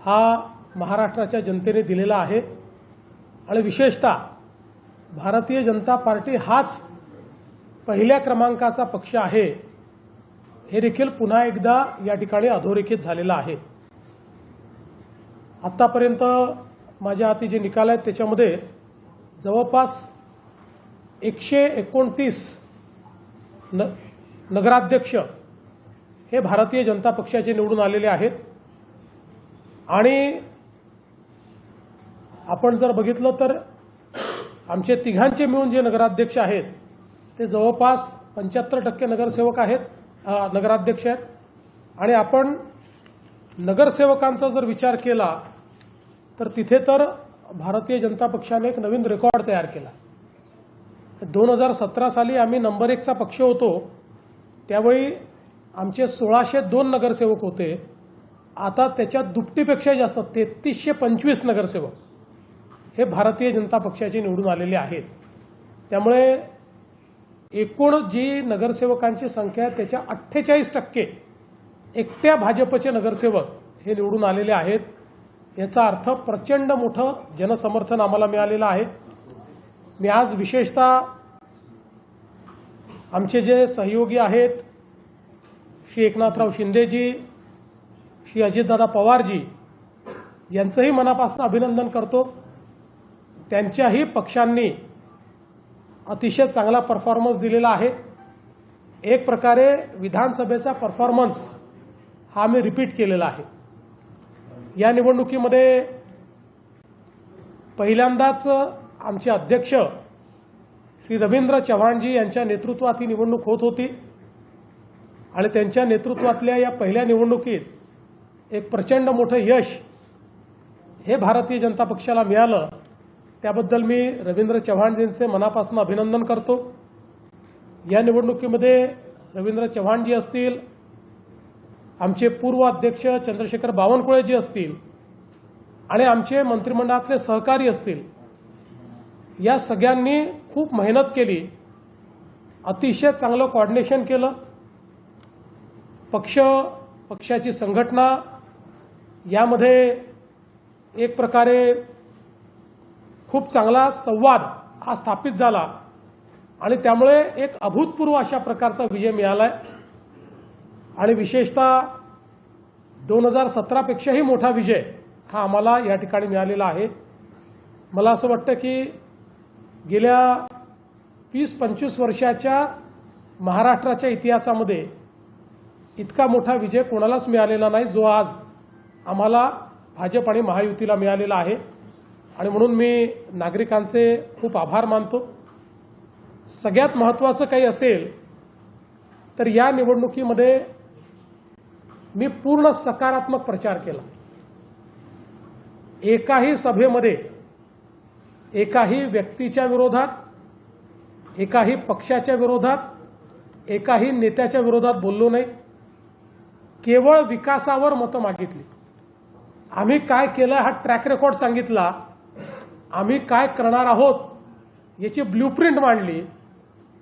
हा महाराष्ट्राच्या जनतेने दिलेला आहे आणि विशेषतः भारतीय जनता पार्टी हाच पहिल्या क्रमांकाचा पक्ष आहे हे देखील पुन्हा एकदा या ठिकाणी अधोरेखित झालेला आहे। आतापर्यंत माझ्या हाती जे निकाल आहेत त्याच्यामध्ये जवळपास 129 नगराध्यक्ष हे भारतीय जनता पक्षाचे निवडून आलेले आहेत आणि आपण जर बघितलं तर आमचे तिघांचे मिळून जे नगराध्यक्ष आहेत ते जवळपास 75% नगरसेवक आहेत, नगराध्यक्ष आहेत आणि आपण नगरसेवकांचा जर विचार केला तर तिथे तर भारतीय जनता पक्षाने एक नवीन रेकॉर्ड तयार केला। 2017 साली आम्ही नंबर 1चा पक्ष होतो, त्यावेळी आमचे 1602 नगरसेवक होते। आता त्याच्या दुपटीपेक्षा जास्त 3325 नगरसेवक हे भारतीय जनता पक्षाचे निवडून आलेले आहेत। त्यामुळे एकूण जी नगरसेवकांची संख्या आहे त्याच्या 48% एकट्या भाजपचे नगरसेवक हे निवडून आलेले आहेत। याचा अर्थ प्रचंड मोठं जनसमर्थन आम्हाला मिळालेलं आहे। मी आज विशेषतः आमचे जे सहयोगी आहेत श्री एकनाथराव शिंदेजी, श्री अजितदादा पवारजी यांचंही मनापासून अभिनंदन करतो। त्यांच्याही पक्षांनी अतिशय चांगला परफॉर्मन्स दिलेला आहे। एक प्रकारे विधानसभेचा परफॉर्मन्स हा आम्ही रिपीट केलेला आहे। या निवडणुकीमध्ये पहिल्यांदाच आमचे अध्यक्ष श्री रवींद्र चव्हाणजी यांच्या नेतृत्वात ही निवडणूक होत होती आणि त्यांच्या नेतृत्वातल्या या पहिल्या निवडणुकीत एक प्रचंड मोठं यश हे भारतीय जनता पक्षाला मिळालं। त्याबद्दल मी रवींद्र चव्हाणजींचे मनापासून अभिनंदन करतो। या निवडणुकीमध्ये रवींद्र चव्हाणजी असतील, आमचे पूर्व अध्यक्ष चंद्रशेखर बावनकुळेजी असतील आणि आमचे मंत्रिमंडळातले सहकारी असतील, या सगळ्यांनी खूप मेहनत केली, अतिशय चांगलं कोऑर्डिनेशन केलं। पक्षाची संघटना यामध्ये एक प्रकारे खूप चांगला संवाद हा स्थापित झाला आणि त्यामुळे एक अभूतपूर्व अशा प्रकारचा विजय मिळालाय आणि विशेषतः 2017 पेक्षाही मोठा विजय हा आम्हाला या ठिकाणी मिळालेला आहे। मला असं वाटतं की गेल्या 20-25 वर्षाच्या महाराष्ट्राच्या इतिहासामध्ये इतका मोठा विजय कोणालाच मिळालेला नाही जो आज आम्हाला भाजप आणि महायुतीला मिळालेला आहे आणि म्हणून मी नागरिकांचे खूप आभार मानतो। सगळ्यात महत्त्वाचं काही असेल तर या निवडणुकीमध्ये मी पूर्ण सकारात्मक प्रचार केला। एकाही सभेमध्ये एकाही व्यक्तीच्या विरोधात, एकाही पक्षाच्या विरोधात, एकाही नेत्याच्या विरोधात बोललो नाही। केवळ विकासावर मतं मागितली। आम्ही काय केलं हा ट्रॅक रेकॉर्ड सांगितला, आम्ही काय करणार आहोत याची ब्ल्यूप्रिंट मांडली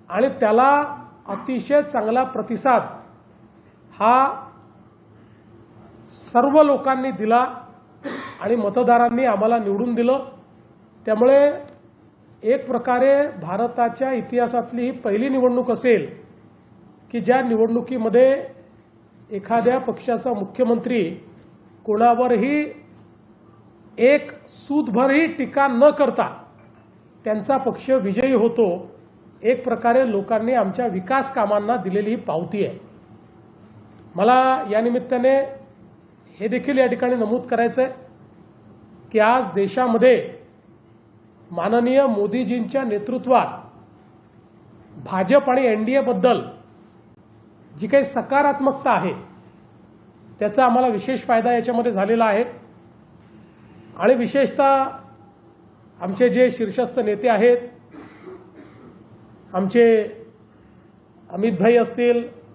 आणि त्याला अतिशय चांगला प्रतिसाद हा सर्व लोकांनी दिला आणि मतदारांनी आम्हाला निवडून दिलं। त्यामुळे एक प्रकारे भारताच्या इतिहासातली ही पहिली निवडणूक असेल की ज्या निवडणुकीमध्ये एखाद्या पक्षाचा मुख्यमंत्री कोणावरही एक सूतभरही टीका न करता त्यांचा पक्ष विजयी होतो। एक प्रकारे लोकांनी आमच्या विकास कामांना दिलेली ही पावती आहे। मला या निमित्ताने हे देखील या ठिकाणी नमूद करायचं आहे की आज देशामध्ये माननीय मोदीजींच्या नेतृत्वात भाजप आणि एनडीए बद्दल जी काही सकारात्मकता आहे त्याचा आम्हाला विशेष फायदा याच्यामध्ये झालेला आहे आणि विशेषतः आमचे जे शीर्षस्थ नेते आहेत, आमचे अमित भाई असतील,